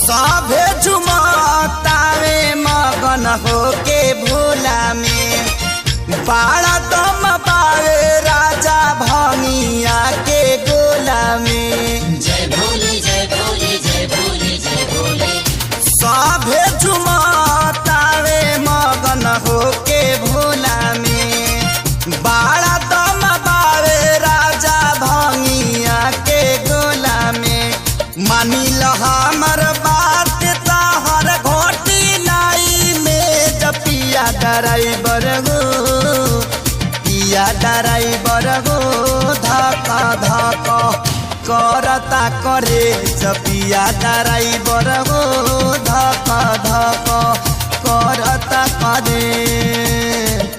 सभे झुमतावे मगन होके भोला में बाड़ा दम पावे राजा भंगिया के गोला में। जय भोले जय भोले जय भोले जय भोले। सभे झुमतावे मगन होके भोला में बाड़ा दम पावे राजा भंगिया के गोला में। मानी ल हमर बात तहर घोटी लाई में जपिया ड्राइवर गो पिया ड्राइवर गो धक्का धक्का करता करे जपिया ड्राइवर गो धक्का धक्का करता करे।